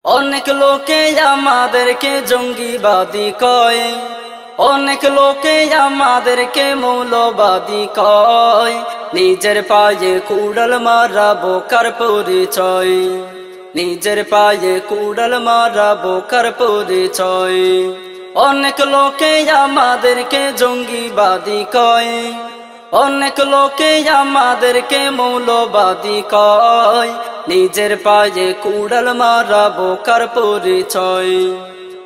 অনেক লোকে আমাদেরকে জঙ্গিবাদী কয়, অনেক লোকে আমাদেরকে মৌলবাদী কয়। নিজের পায়ে কুড়াল মারা বোকার পরিচয়, নিজের পায়ে কুড়াল মারা বোকার পরিচয়। অনেক লোকে আমাদেরকে জঙ্গিবাদী কয়, অনেক লোকে আমাদেরকে মৌলবাদী কয়। নিজের পায়ে কুড়াল মারা বোকার পরিচয়,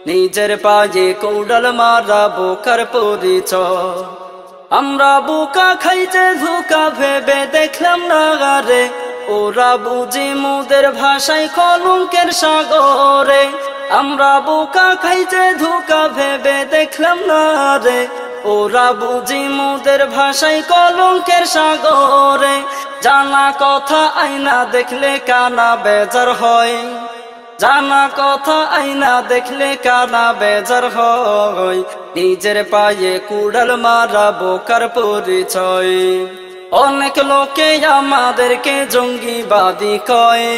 নিজের পায়ে কুড়াল মারা বোকার পরিচয়। আমরা বোকা খাইতে ধোকা ভেবে দেখলাম না রে, ওরা বুঝি মোদের ভাষায় কলঙ্কের সাগরে। আমরা বোকা খাইতে ধোকা ভেবে দেখলাম না রে, ওরা বুঝি মোদের ভাষায় কলঙ্কের সাগরে। জানা কথা আয়না দেখলে কানা বেজার হয়, জানা কথা আয়না দেখলে কানা বেজার হয়। নিজের পায়ে কুড়াল মারা বোকার পরিচয়। অনেক লোকে আমাদেরকে জঙ্গিবাদী কয়,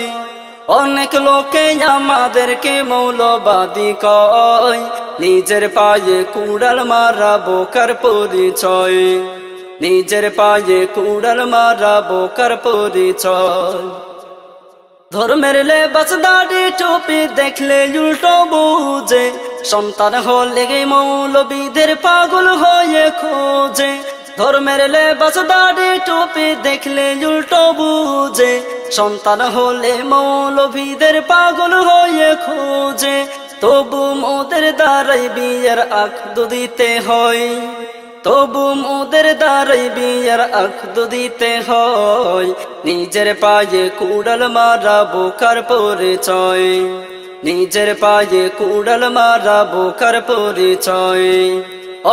অনেক লোকে আমাদেরকে মৌলবাদী কয়। নিজের পায়ে কুড়াল মারা বোকার পরিচয়, নিজের পায়ে কুড়াল মারা বোকার পরিচয়। ধর্মের লেবাস দাড়ি টুপি দেখলে উল্টো বুঝে, সন্তান হলে মৌলবীদের পাগল হয়ে খোঁজে। ধর্মের লেবাস দাড়ি টুপি দেখলে উল্টো বুঝে, সন্তান হলে মৌলবীদের পাগল হয়ে খোঁজে। তবু মোদের দ্বারাই বিয়ের আকদ দিতে হয়, তবু মোদের দ্বারাই বিয়ের আকদ দিতে হয়। নিজের পায়ে কুড়াল মারা বোকার পরিচয়, নিজের পায়ে কুড়াল মারা বোকার পরিচয়।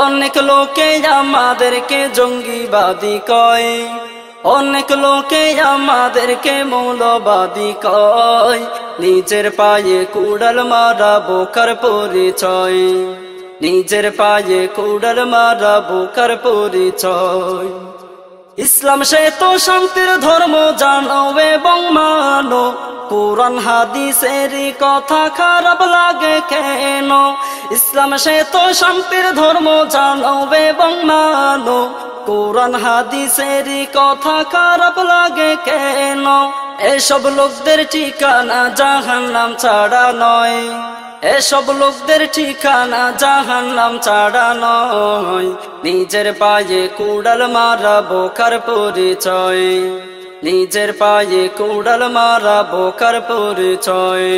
অনেক লোকে আমাদেরকে জঙ্গিবাদী কয়, অনেক লোকে আমাদেরকে মৌলবাদী কয়। নিজের পায়ে কুড়াল মারা বোকার পরিচয়, নিজের পায়ে কুড়াল মারা বোকার পরিচয়। ইসলাম সে তো শান্তির ধর্ম, জানো এবং মানো। কুরআন হাদিসের কথা খারাপ লাগে কেন? ইসলাম সে তো শান্তির ধর্ম, জানো এবং মানো। কুরআন হাদিসের কথা খারাপ লাগে কেন? এসব লোকদের ঠিকানা জাহান্নাম ছাড়া নয়, এসব লোকদের ঠিকানা জাহান্নাম ছাড়া নয়। নিজের পায়ে কুড়াল মারা বোকার পরিচয়, নিজের পায়ে কুড়াল মারা বোকার পরিচয়।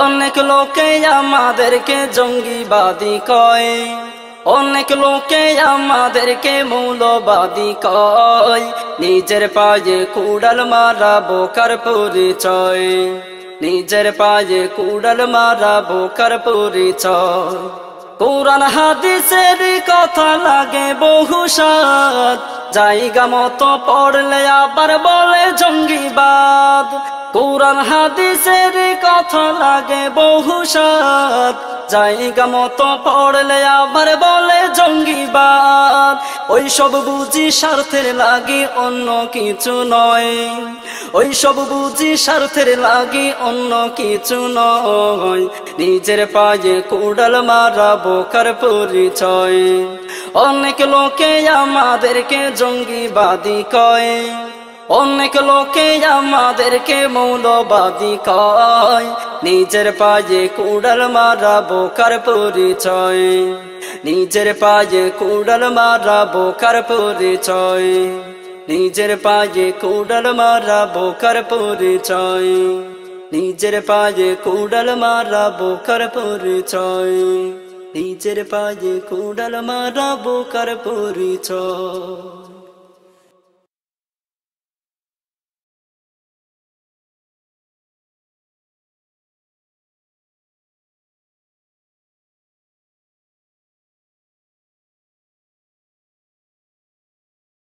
অনেক লোকে আমাদেরকে জঙ্গিবাদী কয়, অনেক লোকে আমাদেরকে মৌলবাদী কয়। নিজের পায়ে কুড়াল মারা বোকার পরিচয়, নিজের পায়ে কুড়াল মারা বোকার পরিচয়। কুরআন হাদিসের কথা লাগে বহু সাদ, জায়গা মতো পড়লে আবার বলে জঙ্গিবাদ। কুরআন হাদিসের কথা লাগে বহু সাদ, জায়গা মতো পড়লে আবার বলে জঙ্গিবাদ। ওই সব বুঝি স্বার্থের লাগি অন্য কিছু নয়, ওই সব বুঝি স্বার্থের লাগি অন্য কিছু নয়। নিজের পায়ে কুড়াল মারা বোকার পরিচয়। অনেক লোকে আমাদেরকে জঙ্গিবাদী কয়, অনেক লোকে আমাদেরকে মৌলবাদী কয়। নিজের পায়ে কুড়াল মারা বোকার পরিচয়, নিজের পায়ে কুড়াল মারা বোকার পরিচয়, নিজের পায়ে কুড়াল মারা বোকার পরিচয়, নিজের পায়ে কুড়াল মারা বোকার পরিচয়, নিজের পায়ে কুড়াল মারা বোকার পরিচয়।